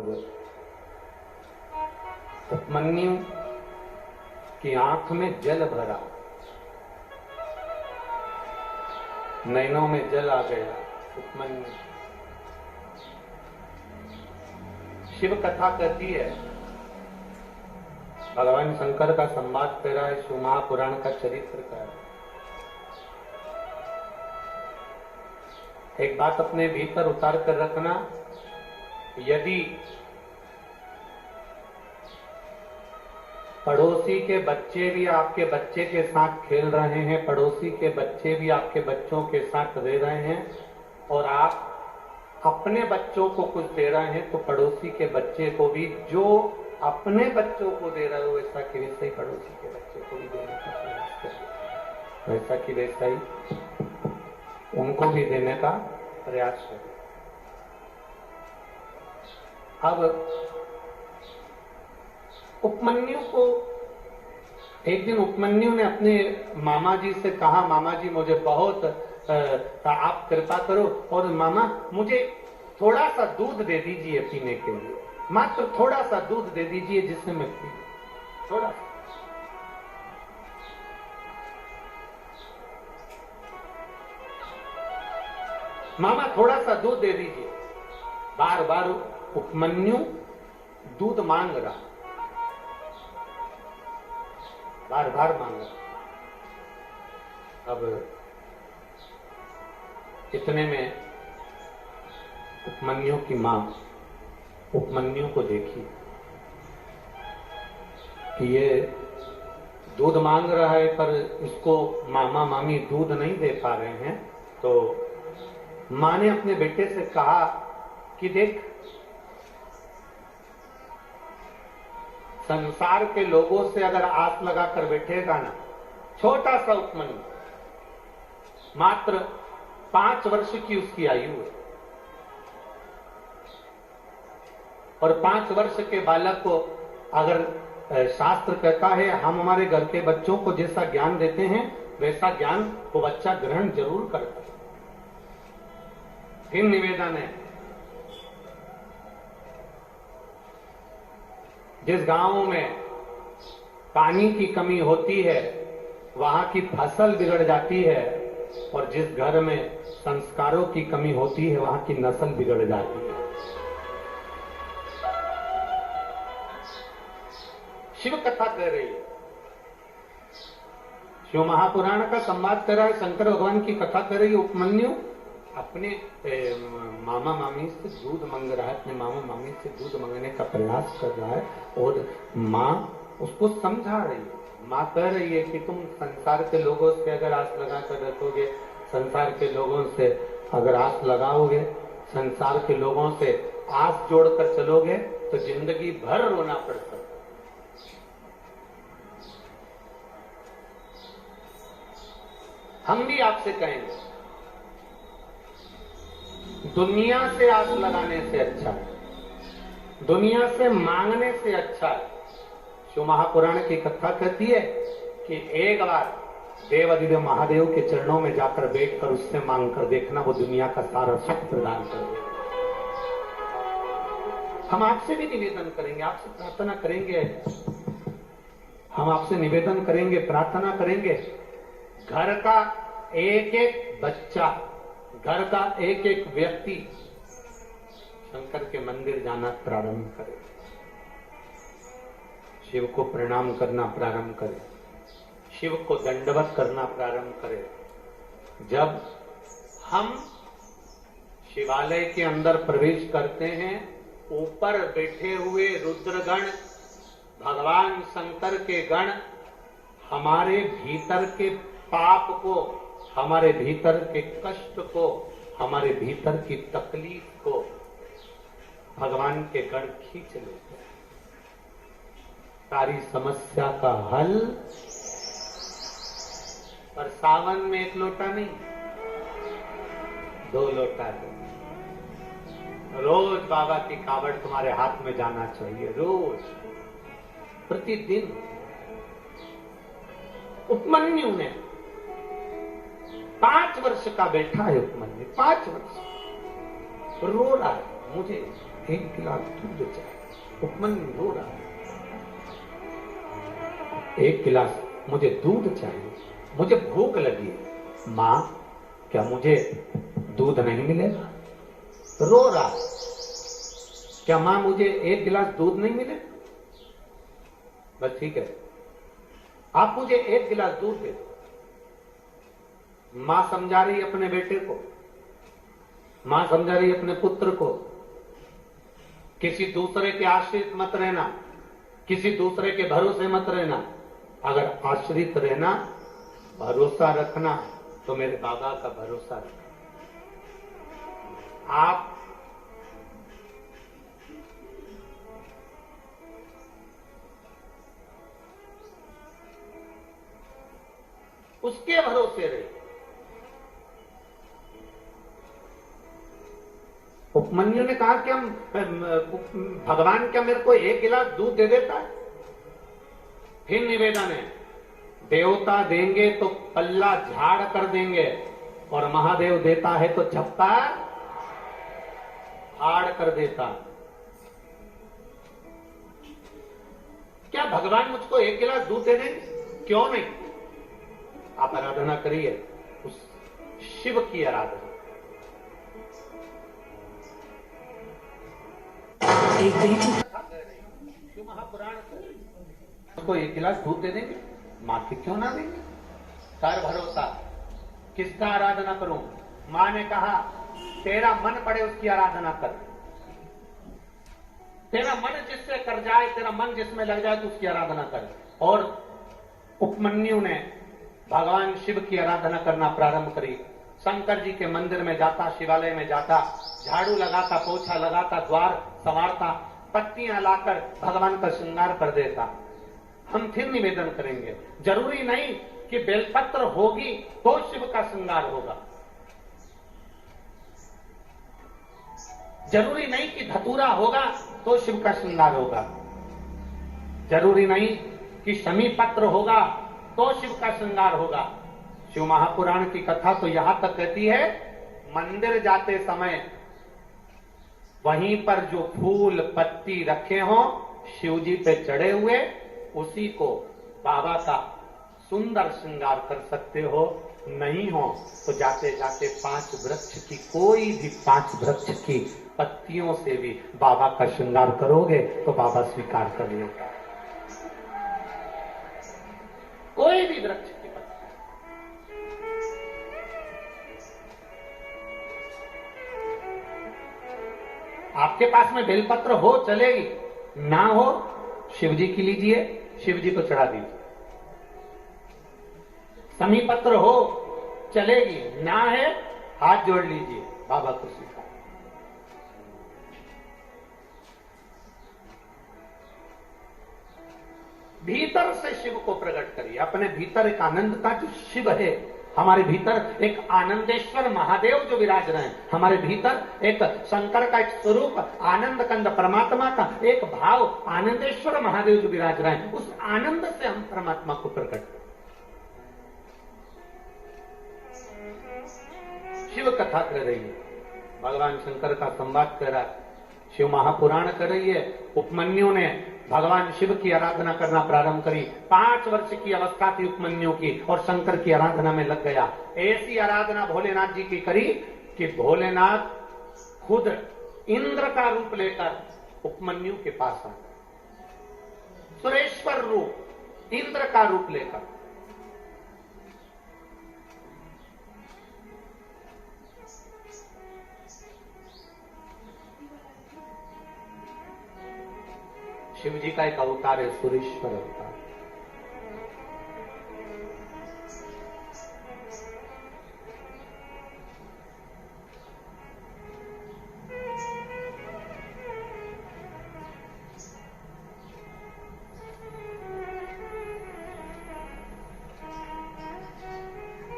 और उपमन्यु की आंख में जल भरा, नैनों में जल आ गया। उपमन्यु, शिव कथा कहती है, भगवान शंकर का संवाद कह रहा है, शिव महापुराण का चरित्र कह रहा है। एक बात अपने भीतर उतार कर रखना, यदि पड़ोसी के बच्चे भी आपके बच्चे के साथ खेल रहे हैं, पड़ोसी के बच्चे भी आपके बच्चों के साथ रह रहे हैं, और आप अपने बच्चों को कुछ दे रहे हैं, तो पड़ोसी के बच्चे को भी जो अपने बच्चों को दे रहे हो, वैसा कि वैसा ही पड़ोसी के बच्चे को भी देने का प्रयास करें, वैसा कि वैसा ही उनको भी देने का प्रयास करें। अब उपमन्यु को एक दिन उपमन्यु ने अपने मामा जी से कहा, मामा जी मुझे बहुत आप कृपा करो और मामा मुझे थोड़ा सा दूध दे दीजिए पीने के लिए, मात्र थोड़ा सा दूध दे दीजिए जिससे मैं पी, थोड़ा सा। मामा थोड़ा सा दूध दे दीजिए। बार बार उपमन्यु दूध मांग रहा, बार बार मांग रहा। अब इतने में उपमन्यु की मां उपमन्यु को देखी कि ये दूध मांग रहा है पर इसको मामा मामी दूध नहीं दे पा रहे हैं, तो मां ने अपने बेटे से कहा कि देख, संसार के लोगों से अगर आस लगाकर बैठेगा ना, छोटा सा उपमन्यु, मात्र 5 वर्ष की उसकी आयु है, और 5 वर्ष के बालक को अगर शास्त्र कहता है हम हमारे घर के बच्चों को जैसा ज्ञान देते हैं वैसा ज्ञान वो बच्चा ग्रहण जरूर करता है। फिर निवेदन है, जिस गांव में पानी की कमी होती है वहां की फसल बिगड़ जाती है, और जिस घर में संस्कारों की कमी होती है वहां की नस्ल बिगड़ जाती है। शिव कथा कह रही है, शिव महापुराण का संवाद कर रहा है, शंकर भगवान की कथा कर रही है। उपमन्यु अपने मामा मामी से दूध मांग रहा है, अपने मामा मामी से दूध मांगने का प्रयास कर रहा है, और माँ उसको समझा रही है। माँ कह रही है कि तुम संसार के लोगों से अगर आस लगा कर रखोगे, संसार के लोगों से अगर आस लगाओगे, संसार के लोगों से आस जोड़कर चलोगे तो जिंदगी भर रोना पड़ सकता। हम भी आपसे कहेंगे, दुनिया से आस लगाने से अच्छा है, दुनिया से मांगने से अच्छा है। शिव महापुराण की कथा कहती है कि एक बार देवादिदेव महादेव के चरणों में जाकर बैठकर उससे मांग कर देखना, वो दुनिया का सारा सुख प्रदान कर देगा। हम आपसे भी निवेदन करेंगे, आपसे प्रार्थना करेंगे, हम आपसे निवेदन करेंगे, प्रार्थना करेंगे, घर का एक एक बच्चा, घर का एक एक व्यक्ति शंकर के मंदिर जाना प्रारंभ करे, शिव को प्रणाम करना प्रारंभ करे, शिव को दंडवत करना प्रारंभ करे। जब हम शिवालय के अंदर प्रवेश करते हैं, ऊपर बैठे हुए रुद्रगण, भगवान शंकर के गण हमारे भीतर के पाप को, हमारे भीतर के कष्ट को, हमारे भीतर की तकलीफ को भगवान के गण खींच लेते हैं। सारी समस्या का हल, पर सावन में 1 लोटा नहीं, 2 लोटा दो। रोज बाबा की कावड़ तुम्हारे हाथ में जाना चाहिए, रोज, प्रतिदिन। उपमन्यु ने 5 वर्ष का बैठा है, उपमन्यु 5 वर्ष रो रहा है, मुझे एक गिलास दूध चाहिए। उपमन्यु रो रहा है, एक गिलास मुझे दूध चाहिए, मुझे भूख लगी है। मां, क्या मुझे दूध नहीं मिलेगा? रो रहा है, क्या मां मुझे एक गिलास दूध नहीं मिले? बस ठीक है, आप मुझे एक गिलास दूध दे दो। मां समझा रही अपने बेटे को, मां समझा रही अपने पुत्र को, किसी दूसरे के आश्रित मत रहना, किसी दूसरे के भरोसे मत रहना। अगर आश्रित रहना, भरोसा रखना, तो मेरे बाबा का भरोसा रखना। आप उसके भरोसे रहे। उपमन्यु ने कहा कि हम भगवान क्या मेरे को एक गिलास दूध दे देता है? फिर निवेदन है, देवता देंगे तो पल्ला झाड़ कर देंगे, और महादेव देता है तो झप्पा हाड़ कर देता। क्या भगवान मुझको एक गिलास दूध दे देंगे? क्यों नहीं? आप आराधना करिए उस शिव की आराधना। एक शिव महापुराण को एक गिलास दूध दे देंगे, मां के क्यों ना देंगे? कर भरोसा। किसका आराधना करूं? मां ने कहा तेरा मन पड़े उसकी आराधना कर, तेरा मन जिससे कर जाए, तेरा मन जिसमें लग जाए तो उसकी आराधना कर। और उपमन्यु ने भगवान शिव की आराधना करना प्रारंभ करी। शंकर जी के मंदिर में जाता, शिवालय में जाता, झाड़ू लगाता, पोछा लगाता, द्वार संवारता, पत्तियां लाकर भगवान का श्रृंगार कर देता। हम फिर निवेदन करेंगे, जरूरी नहीं कि बेलपत्र होगी तो शिव का श्रृंगार होगा, जरूरी नहीं कि धतूरा होगा तो शिव का श्रृंगार होगा, जरूरी नहीं कि शमी पत्र होगा तो शिव का श्रृंगार होगा। शिव महापुराण की कथा तो यहां तक कहती है, मंदिर जाते समय वहीं पर जो फूल पत्ती रखे हों शिव जी पे चढ़े हुए, उसी को बाबा का सुंदर श्रृंगार कर सकते हो। नहीं हो तो जाते जाते 5 वृक्ष की, कोई भी 5 वृक्ष की पत्तियों से भी बाबा का श्रृंगार करोगे तो बाबा स्वीकार कर लेगा। कोई भी वृक्ष की पत्ती। आपके पास में बेलपत्र हो चलेगी, ना हो शिव जी की लीजिए, शिव जी को चढ़ा दीजिए। समी पत्र हो चलेगी, ना है हाथ जोड़ लीजिए, बाबा को स्वीकार। भीतर से शिव को प्रकट करिए। अपने भीतर एक आनंद का जो शिव है, हमारे भीतर एक आनंदेश्वर महादेव जो विराज रहे हैं, हमारे भीतर एक शंकर का एक स्वरूप आनंद कंद परमात्मा का एक भाव आनंदेश्वर महादेव जो विराज रहे हैं, उस आनंद से हम परमात्मा को प्रकट करें। शिव कथा कर रही है, भगवान शंकर का संवाद कर रहा है, शिव महापुराण कर रही है। उपमन्यु ने भगवान शिव की आराधना करना प्रारंभ करी। 5 वर्ष की अवस्था थी उपमन्यु की, और शंकर की आराधना में लग गया। ऐसी आराधना भोलेनाथ जी की करी कि भोलेनाथ खुद इंद्र का रूप लेकर उपमन्यु के पास आ गए। सुरेश्वर रूप, इंद्र का रूप लेकर। शिव जी का एक अवतार है सुरेश्वर अवतार।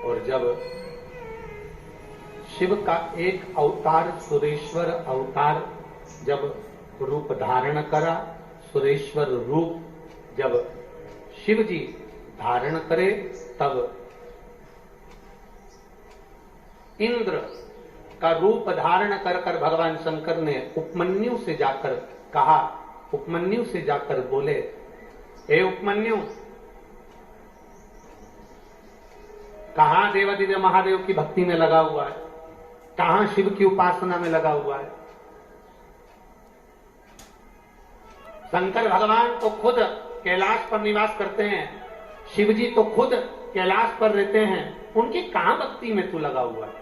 और जब शिव का एक अवतार सुरेश्वर अवतार जब रूप धारण करा, सुरेश्वर रूप जब शिव जी धारण करे, तब इंद्र का रूप धारण कर कर भगवान शंकर ने उपमन्यु से जाकर कहा, उपमन्यु से जाकर बोले, हे उपमन्यु, कहां देवादिदेव महादेव की भक्ति में लगा हुआ है, कहां शिव की उपासना में लगा हुआ है। शंकर भगवान तो खुद कैलाश पर निवास करते हैं, शिव जी तो खुद कैलाश पर रहते हैं, उनकी कहां भक्ति में तू लगा हुआ है।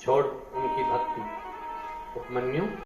छोड़ उनकी भक्ति। उपमन्यु